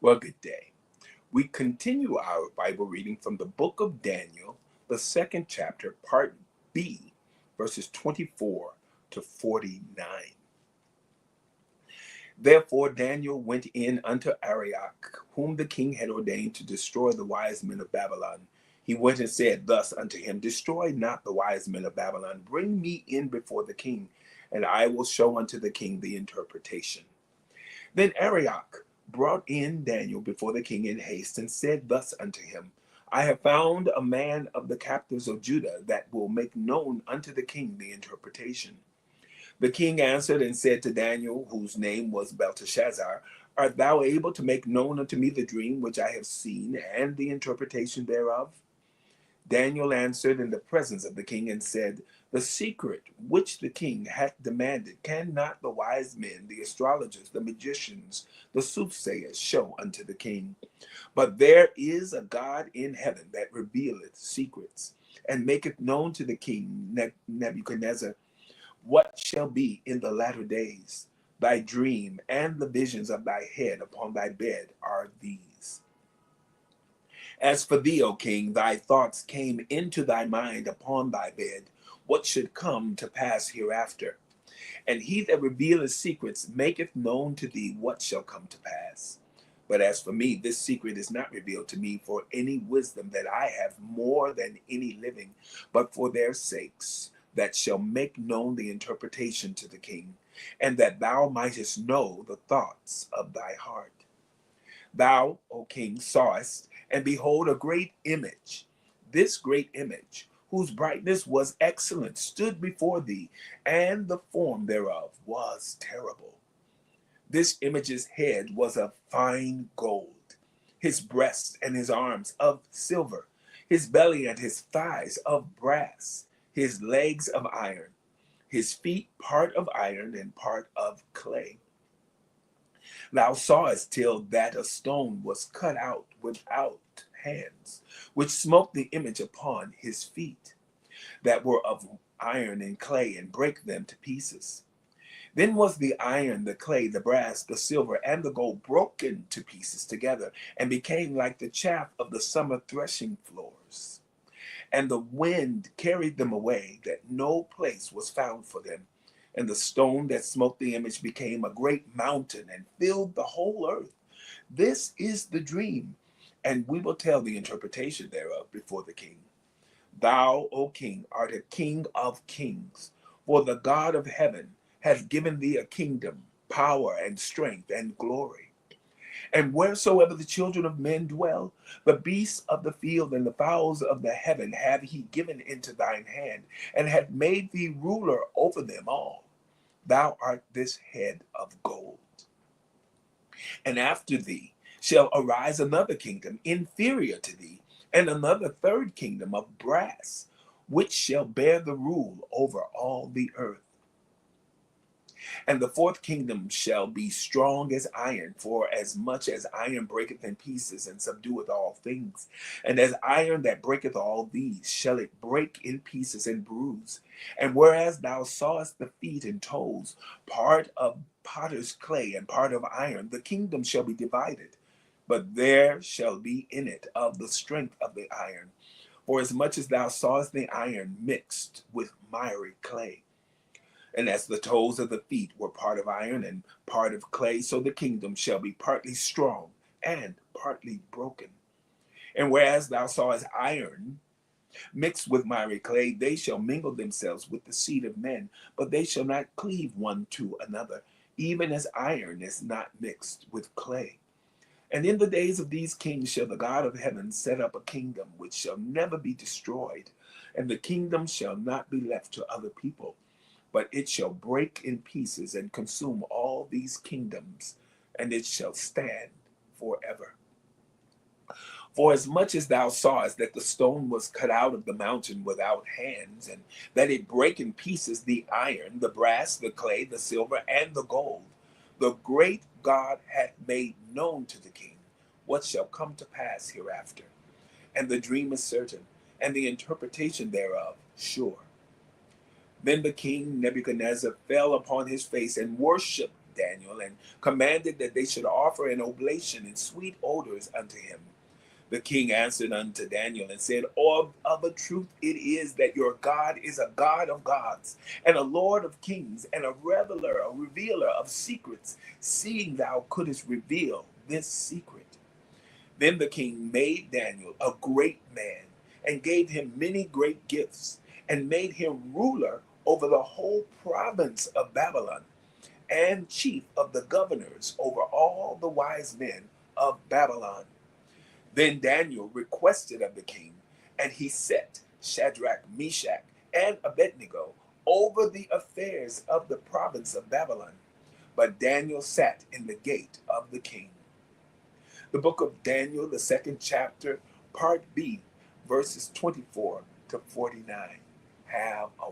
Well, good day. We continue our Bible reading from the book of Daniel, the second chapter, part B, verses 24 to 49. Therefore Daniel went in unto Arioch, whom the king had ordained to destroy the wise men of Babylon. He went and said thus unto him, Destroy not the wise men of Babylon, bring me in before the king, and I will show unto the king the interpretation. Then Arioch brought in Daniel before the king in haste, and said thus unto him, I have found a man of the captives of Judah that will make known unto the king the interpretation. The king answered and said to Daniel, whose name was Belteshazzar, Art thou able to make known unto me the dream which I have seen, and the interpretation thereof? Daniel answered in the presence of the king and said, The secret which the king hath demanded cannot the wise men, the astrologers, the magicians, the soothsayers show unto the king. But there is a God in heaven that revealeth secrets, and maketh known to the king Nebuchadnezzar what shall be in the latter days. Thy dream and the visions of thy head upon thy bed are these. As for thee, O king, thy thoughts came into thy mind upon thy bed, what should come to pass hereafter. And he that revealeth secrets maketh known to thee what shall come to pass. But as for me, this secret is not revealed to me for any wisdom that I have more than any living, but for their sakes, that shall make known the interpretation to the king, and that thou mightest know the thoughts of thy heart. Thou, O king, sawest, and behold, a great image. This great image, whose brightness was excellent, stood before thee, and the form thereof was terrible. This image's head was of fine gold, his breast and his arms of silver, his belly and his thighs of brass, his legs of iron, his feet part of iron and part of clay. Thou sawest till that a stone was cut out without hands, which smote the image upon his feet, that were of iron and clay, and brake them to pieces. Then was the iron, the clay, the brass, the silver, and the gold broken to pieces together, and became like the chaff of the summer threshing floors. And the wind carried them away, that no place was found for them. And the stone that smote the image became a great mountain and filled the whole earth. This is the dream, and we will tell the interpretation thereof before the king. Thou, O king, art a king of kings, for the God of heaven hath given thee a kingdom, power, and strength, and glory. And wheresoever the children of men dwell, the beasts of the field and the fowls of the heaven hath he given into thine hand, and hath made thee ruler over them all. Thou art this head of gold. And after thee shall arise another kingdom inferior to thee, and another third kingdom of brass, which shall bear the rule over all the earth. And the fourth kingdom shall be strong as iron, for as much as iron breaketh in pieces and subdueth all things. And as iron that breaketh all these, shall it break in pieces and bruise. And whereas thou sawest the feet and toes, part of potter's clay and part of iron, the kingdom shall be divided. But there shall be in it of the strength of the iron. For as much as thou sawest the iron mixed with miry clay. And as the toes of the feet were part of iron and part of clay, so the kingdom shall be partly strong and partly broken. And whereas thou sawest iron mixed with miry clay, they shall mingle themselves with the seed of men, but they shall not cleave one to another, even as iron is not mixed with clay. And in the days of these kings shall the God of heaven set up a kingdom which shall never be destroyed, and the kingdom shall not be left to other people, but it shall break in pieces and consume all these kingdoms, and it shall stand forever. For as much as thou sawest that the stone was cut out of the mountain without hands, and that it brake in pieces the iron, the brass, the clay, the silver, and the gold, the great God hath made known to the king what shall come to pass hereafter. And the dream is certain, and the interpretation thereof sure. Then the king Nebuchadnezzar fell upon his face and worshipped Daniel and commanded that they should offer an oblation and sweet odors unto him. The king answered unto Daniel and said, of a truth it is that your God is a God of gods, and a Lord of kings, and a revealer of secrets, seeing thou couldest reveal this secret. Then the king made Daniel a great man, and gave him many great gifts, and made him ruler over the whole province of Babylon, and chief of the governors over all the wise men of Babylon. Then Daniel requested of the king, and he set Shadrach, Meshach, and Abednego over the affairs of the province of Babylon. But Daniel sat in the gate of the king. The book of Daniel, the second chapter, part B, verses 24 to 49. Have a